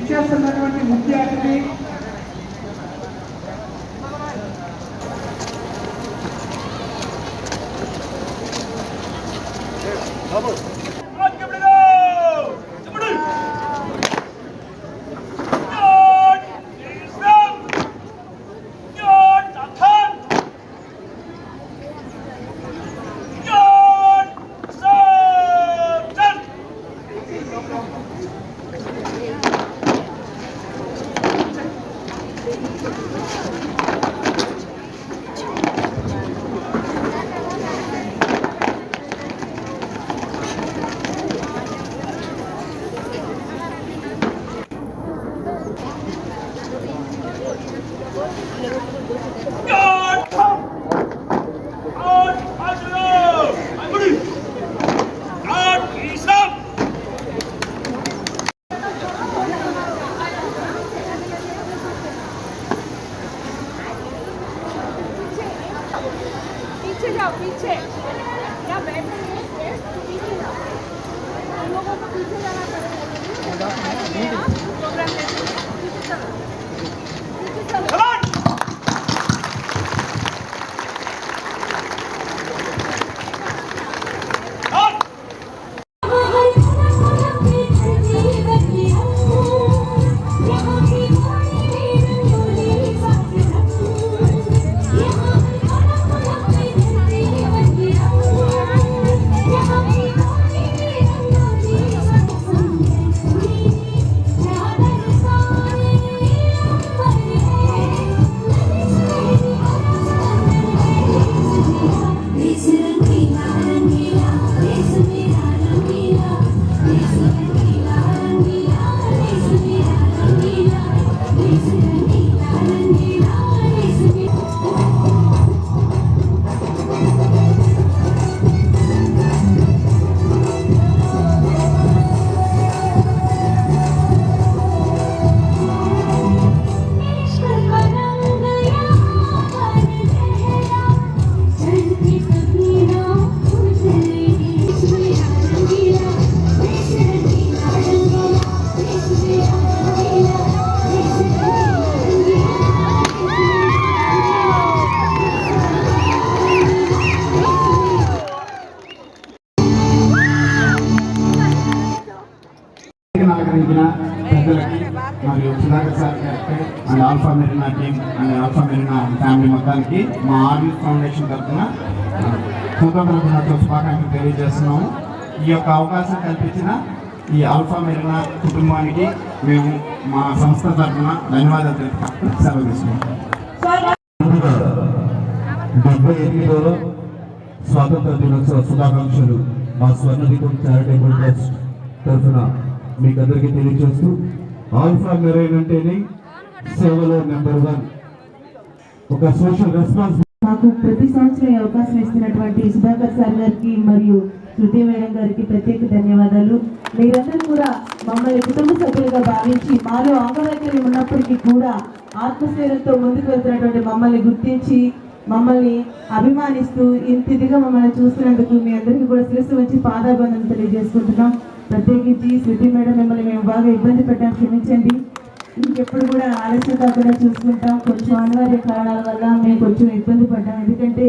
ఇచ్చేస్తున్నటువంటి ముఖ్య అతిథి पीछे जाओ पीछे क्या बैठ रहे हैं पीछे जाओ हम लोगों को पीछे जाना पड़ेगा प्रोग्राम पीछे चलो पीछे चलो మరియు సుధాకర్ సార్ గారికి and alpha Marina team and alpha Marina family మొత్తానికి మా ఆర్యూత్ ఫౌండేషన్ తరఫున స్వతంత్ర దినోత్సవ శుభాకాంక్షలు తెలియజేస్తున్నాము. ఈ యొక్క అవకాశం కల్పించిన ఈ ఆల్ఫా మెరీనా కుటుంబానికి మేము మా సంస్థ తరఫున ధన్యవాదాలు తెలుపుతూ సెలవు తీసుకుంటాం. 78వ స్వాతంత్ర దినోత్సవ శుభాకాంక్షలు మా స్వర్ణదీపం చారిటబుల్ ట్రస్ట్ తరఫున మీకు అందరికీ తెలియజేస్తూ, ఆల్ఫా మెరైన్ అంటేనే సేవలో నెంబర్ 1 ఒక సోషల్ రెస్పాన్స్. మాకు ప్రతి సంవత్సరం అవకాశం ఇస్తున్నటువంటి సుధాకర్ సార్ గారికి మరియు శృతి మేడం గారికి ప్రత్యేక ధన్యవాదాలు. మీరందరూ కూడా మమ్మల్ని కుటుంబ సభ్యులుగా భావించి మాలో అంగవైకల్యం ఉన్నప్పటికీ కూడా ఆత్మస్థైర్యంతో ముందుకు వెళ్తున్నటువంటి మమ్మల్ని గుర్తించి మమ్మల్ని అభిమానిస్తూ ఇంతిదిగా మమ్మల్ని చూస్తున్నందుకు మీ అందరికీ కూడా శిరస్సు వచ్చి పాదాబంధం తెలియజేసుకుంటున్నాం. ప్రత్యేకించి శృతి మేడం మిమ్మల్ని మేము బాగా ఇబ్బంది పెట్టాం, క్షమించండి. ఇంకెప్పుడు కూడా ఆలస్యం కాకుండా చూసుకుంటాం. కొంచెం అనివార్య కారణాల వల్ల మేము కొంచెం ఇబ్బంది పడ్డాం. ఎందుకంటే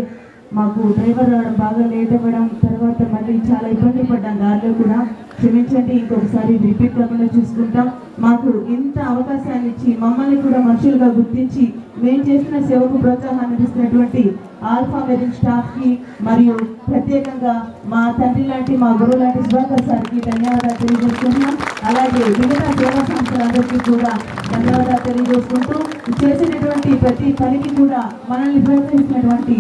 మాకు డ్రైవర్ రావడం బాగా లేట్ అవ్వడం, తర్వాత మళ్ళీ చాలా ఇబ్బంది పడ్డాం దారిలో కూడా. క్షమించండి, ఇంకొకసారి రిపీట్ కాకుండా చూసుకుంటాం. మాకు ఇంత అవకాశాన్ని ఇచ్చి మమ్మల్ని కూడా మనుషులుగా గుర్తించి మేము చేసిన సేవకు ప్రోత్సాహాన్ని ఇస్తున్నటువంటి ఆల్ఫా మెరీన్ స్టాఫ్కి మరియు ప్రత్యేకంగా మా తండ్రి లాంటి మా గురువు లాంటి సుధాకర్ సార్కి ధన్యవాదాలు తెలియజేస్తున్నాం. అలాగే మిగతా సేవా సంస్థలందరికీ కూడా ధన్యవాదాలు తెలియజేసుకుంటూ చేసినటువంటి ప్రతి పనికి కూడా మనల్ని ప్రోత్సహిస్తున్నటువంటి